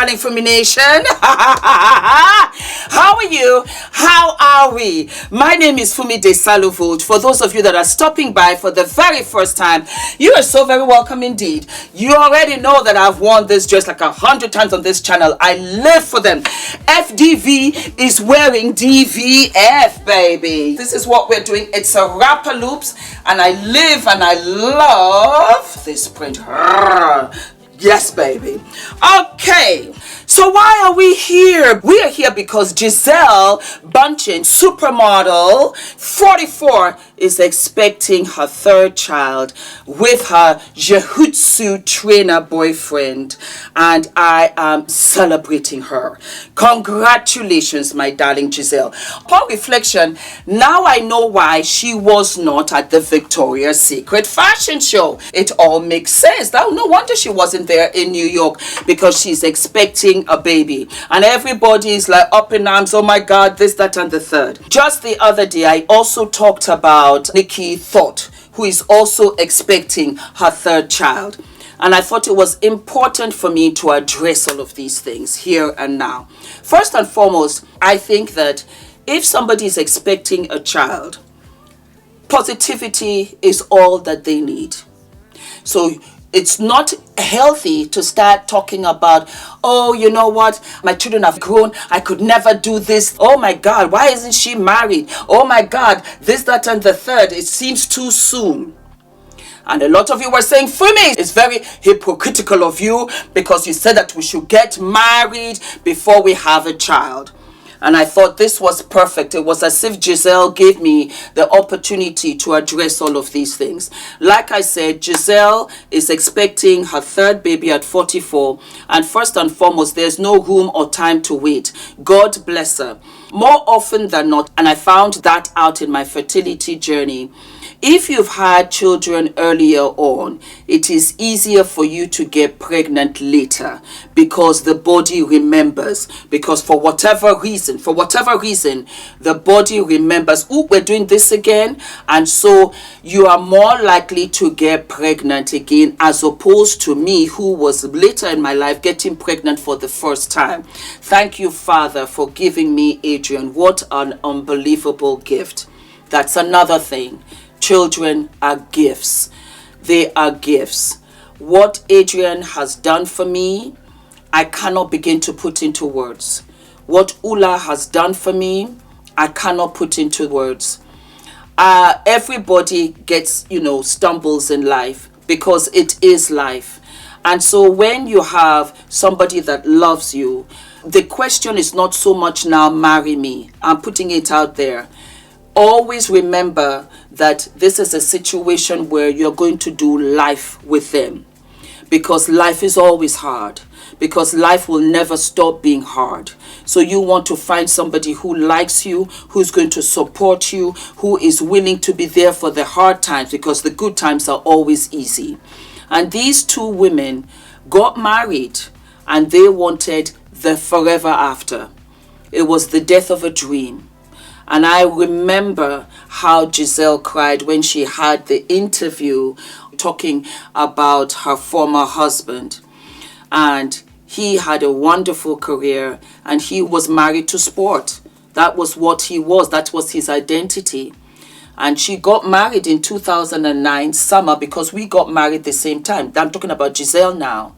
darling Fumi Nation. How are you? How are we? My name is Fumidesaluvold. For those of you that are stopping by for the very first time, you are so very welcome indeed. You already know that I've worn this dress like 100 times on this channel. I live for them. FDV is wearing DVF, baby. This is what we're doing. It's a wrapper loops, and I live and I love this print. Yes, baby. Okay, so why are we here? We are here because Gisele Bündchen, supermodel, 44, is expecting her third child with her jiu-jitsu trainer boyfriend, and I am celebrating her. Congratulations, my darling Gisele. Upon reflection, now I know why she was not at the Victoria's Secret fashion show. It all makes sense. No wonder she wasn't there in New York, because she's expecting a baby and everybody is like up in arms. Oh my God, this, that, and the third. Just the other day, I also talked about Nikki Thot, who is also expecting her third child. And I thought it was important for me to address all of these things here and now. First and foremost, I think that if somebody is expecting a child, positivity is all that they need. So it's not healthy to start talking about, oh, you know what, my children have grown, I could never do this. Oh my God, why isn't she married? Oh my God, this, that, and the third. It seems too soon. And a lot of you were saying, Fumi, it's very hypocritical of you because you said that we should get married before we have a child. And I thought this was perfect. It was as if Gisele gave me the opportunity to address all of these things. Like I said, Gisele is expecting her third baby at 44. And first and foremost, there's no room or time to wait. God bless her. More often than not, and I found that out in my fertility journey, if you've had children earlier on, it is easier for you to get pregnant later because the body remembers. Because for whatever reason, the body remembers, oh, we're doing this again. And so you are more likely to get pregnant again, as opposed to me, who was later in my life getting pregnant for the first time. Thank you, Father, for giving me Adrian. What an unbelievable gift. That's another thing. Children are gifts. They are gifts. What Adrian has done for me, I cannot begin to put into words. What Ula has done for me, I cannot put into words. Everybody gets, stumbles in life because it is life. And so when you have somebody that loves you, the question is not so much now, marry me. I'm putting it out there. Always remember that this is a situation where you're going to do life with them, because life is always hard, because life will never stop being hard. So you want to find somebody who likes you, who's going to support you, who is willing to be there for the hard times, because the good times are always easy. And these two women got married and they wanted the forever after. It was the death of a dream. And I remember how Gisele cried when she had the interview talking about her former husband. And he had a wonderful career and he was married to sport. That was what he was. That was his identity. And she got married in 2009 summer, because we got married the same time. I'm talking about Gisele now.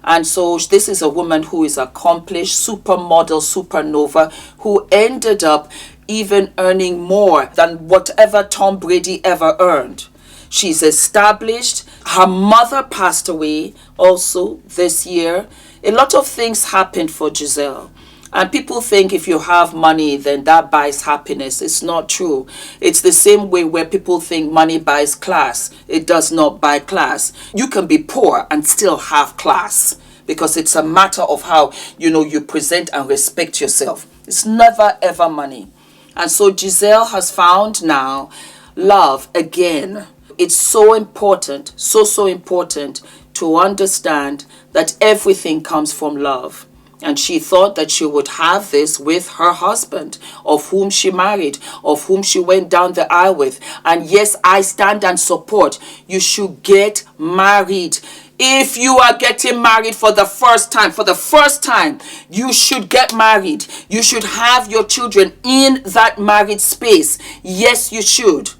And so this is a woman who is accomplished, supermodel, supernova, who ended up even earning more than whatever Tom Brady ever earned. She's established. Her mother passed away also this year. A lot of things happened for Gisele. And people think if you have money, then that buys happiness. It's not true. It's the same way where people think money buys class. It does not buy class. You can be poor and still have class, because it's a matter of how, you present and respect yourself. It's never ever money. And so Gisele has found now love again. It's so important, so important to understand that everything comes from love. And she thought that she would have this with her husband, of whom she married, of whom she went down the aisle with. And yes, I stand and support. You should get married. If you are getting married for the first time, you should get married. You should have your children in that married space. Yes, you should.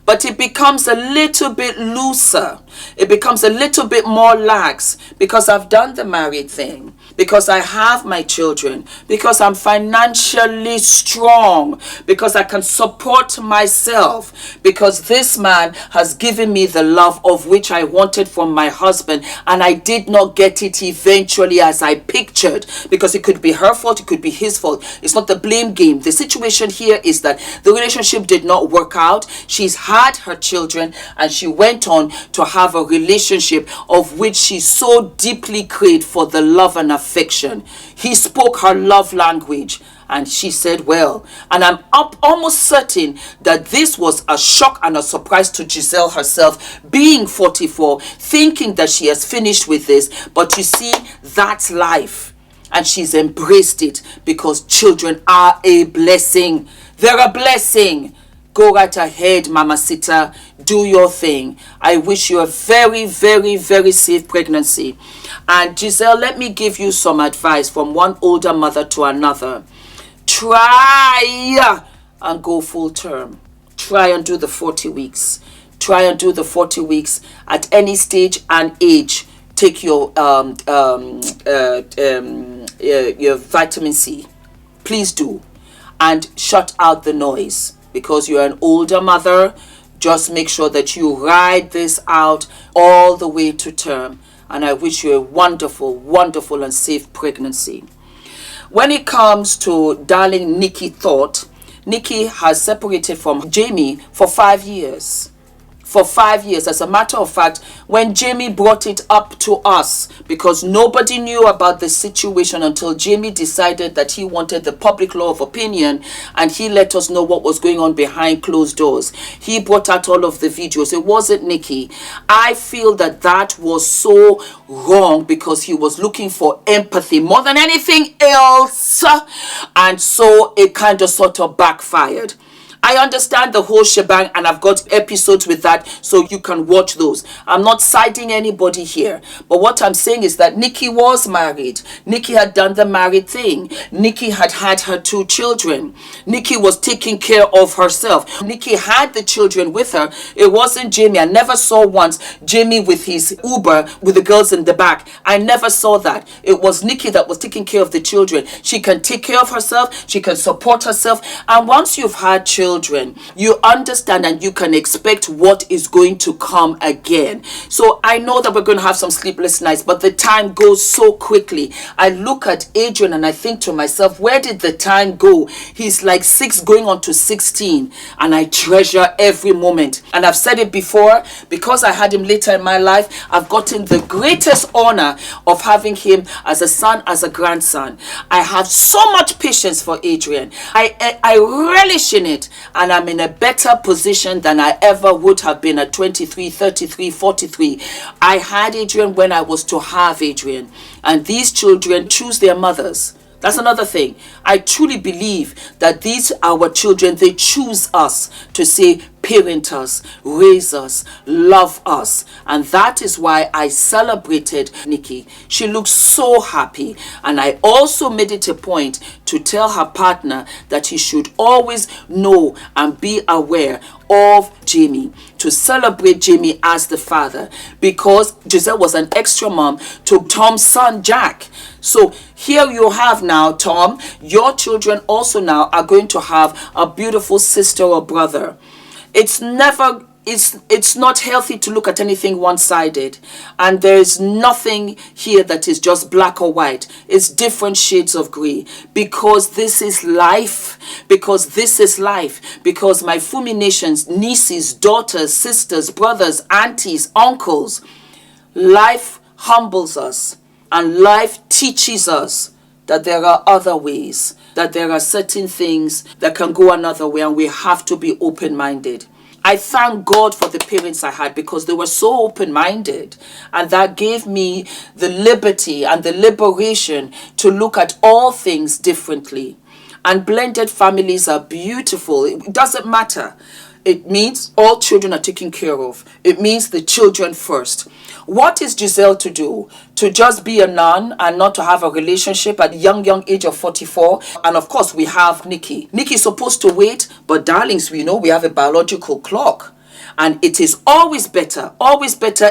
But it becomes a little bit looser. It becomes a little bit more lax because I've done the married thing, because I have my children, because I'm financially strong, because I can support myself, because this man has given me the love of which I wanted from my husband, and I did not get it eventually as I pictured, because it could be her fault, it could be his fault. It's not the blame game. The situation here is that the relationship did not work out. She's had her children, and she went on to have a relationship of which she so deeply craved for the love and affection. He spoke her love language, and she said, well, and I'm almost certain that this was a shock and a surprise to Gisele herself, being 44, thinking that she has finished with this. But you see, that's life, and she's embraced it, because children are a blessing. They're a blessing. Go right ahead, Mamacita. Do your thing. I wish you a very, very, very safe pregnancy. And Gisele, let me give you some advice from one older mother to another. Try and go full term. Try and do the 40 weeks. Try and do the 40 weeks at any stage and age. Take your vitamin C. Please do. And shut out the noise. Because you're an older mother, just make sure that you ride this out all the way to term. And I wish you a wonderful, wonderful and safe pregnancy. When it comes to darling Nikki Thot, Nikki has separated from Jamie for 5 years. For 5 years. As a matter of fact, when Jamie brought it up to us, because nobody knew about the situation until Jamie decided that he wanted the public law of opinion, and he let us know what was going on behind closed doors. He brought out all of the videos. It wasn't Nikki. I feel that that was so wrong, because he was looking for empathy more than anything else, and so it kind of sort of backfired. I understand the whole shebang, and I've got episodes with that, so you can watch those. I'm not citing anybody here, but what I'm saying is that Nikki was married. Nikki had done the married thing. Nikki had had her 2 children. Nikki was taking care of herself. Nikki had the children with her. It wasn't Jamie. I never saw once Jamie with his Uber with the girls in the back. I never saw that. It was Nikki that was taking care of the children. She can take care of herself. She can support herself. And once you've had children, you understand and you can expect what is going to come again. So I know that we're going to have some sleepless nights, but the time goes so quickly. I look at Adrian and I think to myself, where did the time go? He's like 6 going on to 16, and I treasure every moment. And I've said it before, because I had him later in my life, I've gotten the greatest honor of having him as a son, as a grandson. I have so much patience for Adrian. I relish in it. And I'm in a better position than I ever would have been at 23, 33, 43. I had Adrian when I was to have Adrian. And these children choose their mothers. That's another thing. I truly believe that these our children, they choose us to say, parent us, raise us, love us. And that is why I celebrated Nikki. She looks so happy. And I also made it a point to tell her partner that he should always know and be aware of Jamie, to celebrate Jamie as the father, because Gisele was an extra mom to Tom's son Jack. So here you have now, Tom, your children also now are going to have a beautiful sister or brother. It's not healthy to look at anything one-sided, and there's nothing here that is just black or white. It's different shades of gray, because this is life. Because my Fumi nations, nieces, daughters, sisters, brothers, aunties, uncles, life humbles us, and life teaches us that there are other ways, that there are certain things that can go another way, and we have to be open-minded. I thank God for the parents I had, because they were so open-minded, and that gave me the liberty and the liberation to look at all things differently. And blended families are beautiful. It doesn't matter. It means all children are taken care of. It means the children first. What is Gisele to do? To just be a nun and not to have a relationship at young age of 44? And of course, we have Nikki. Nikki is supposed to wait, but darlings, we know we have a biological clock. And it is always better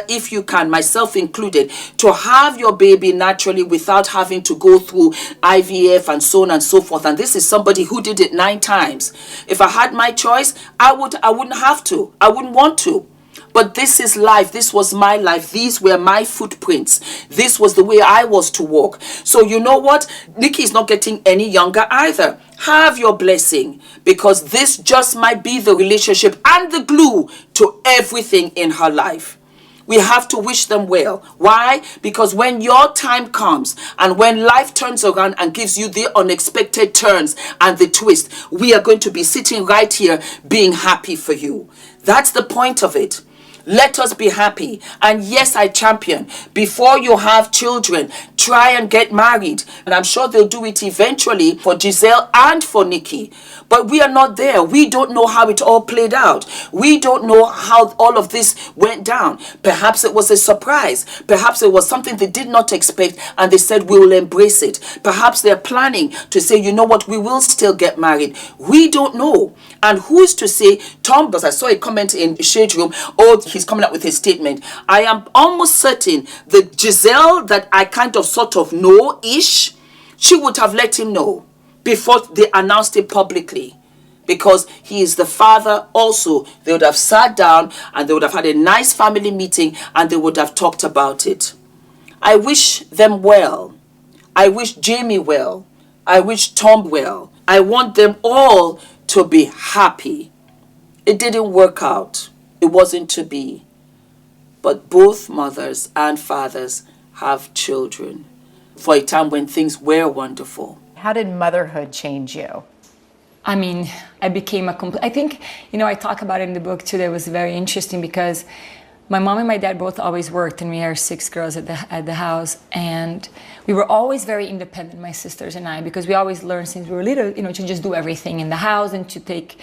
if you can, myself included, to have your baby naturally without having to go through IVF and so on and so forth. And this is somebody who did it 9 times. If I had my choice, I wouldn't have to. I wouldn't want to. But this is life. This was my life. These were my footprints. This was the way I was to walk. So you know what? Nikki is not getting any younger either. Have your blessing, because this just might be the relationship and the glue to everything in her life. We have to wish them well. Why? Because when your time comes and when life turns around and gives you the unexpected turns and the twist, we are going to be sitting right here being happy for you. That's the point of it. Let us be happy. And yes, I champion, before you have children, try and get married. And I'm sure they'll do it eventually for Gisele and for Nikki. But we are not there. We don't know how it all played out. We don't know how all of this went down. Perhaps it was a surprise. Perhaps it was something they did not expect and they said, we will embrace it. Perhaps they're planning to say, you know what, we will still get married. We don't know. And who's to say, Tom, because I saw a comment in the Shade Room, oh, he's coming up with his statement. I am almost certain the Gisele that I kind of sort of know-ish, she would have let him know before they announced it publicly. Because he is the father also. They would have sat down and they would have had a nice family meeting and they would have talked about it. I wish them well. I wish Jamie well. I wish Tom well. I want them all to be happy. It didn't work out. It wasn't to be. But both mothers and fathers have children for a time when things were wonderful. How did motherhood change you? I mean, I became I think, I talk about it in the book too. That was very interesting because my mom and my dad both always worked, and we are 6 girls at the house, and we were always very independent, my sisters and I, because we always learned since we were little, to just do everything in the house and to take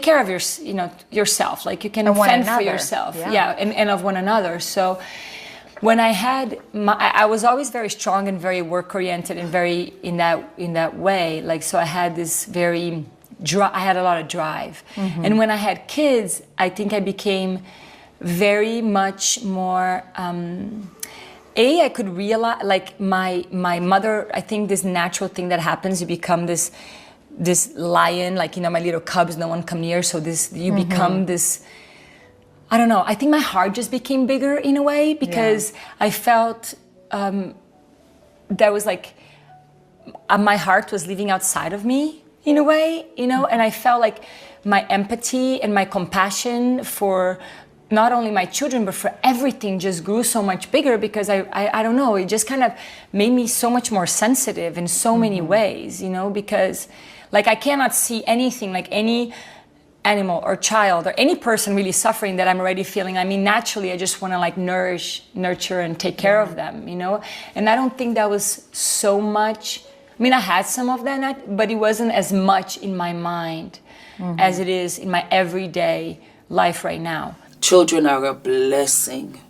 care of yourself, like you can fend for yourself, and of one another. So when I had I was always very strong and very work oriented and very in that way. Like, so I had this I had a lot of drive. Mm-hmm. And when I had kids, I think I became very much more, I could realize, like my mother, I think this natural thing that happens, you become this lion, like, my little cubs, no one come near. So you become this, I don't know, I think my heart just became bigger in a way because I felt that was like, my heart was living outside of me in a way, and I felt like my empathy and my compassion for not only my children, but for everything just grew so much bigger because I don't know, it just kind of made me so much more sensitive in so many ways, because like I cannot see anything, like any animal or child or any person really suffering that I'm already feeling. I mean, naturally, I just want to like nurture and take care of them, and I don't think that was so much. I mean, I had some of that, but it wasn't as much in my mind as it is in my everyday life right now. Children are a blessing.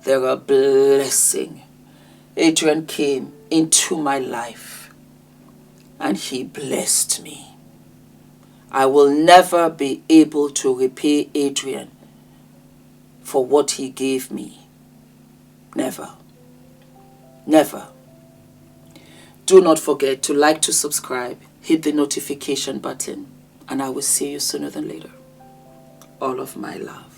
They're a blessing. Adrian came into my life and he blessed me. I will never be able to repay Adrian for what he gave me. Never. Never. Do not forget to like, to subscribe, hit the notification button, and I will see you sooner than later. All of my love.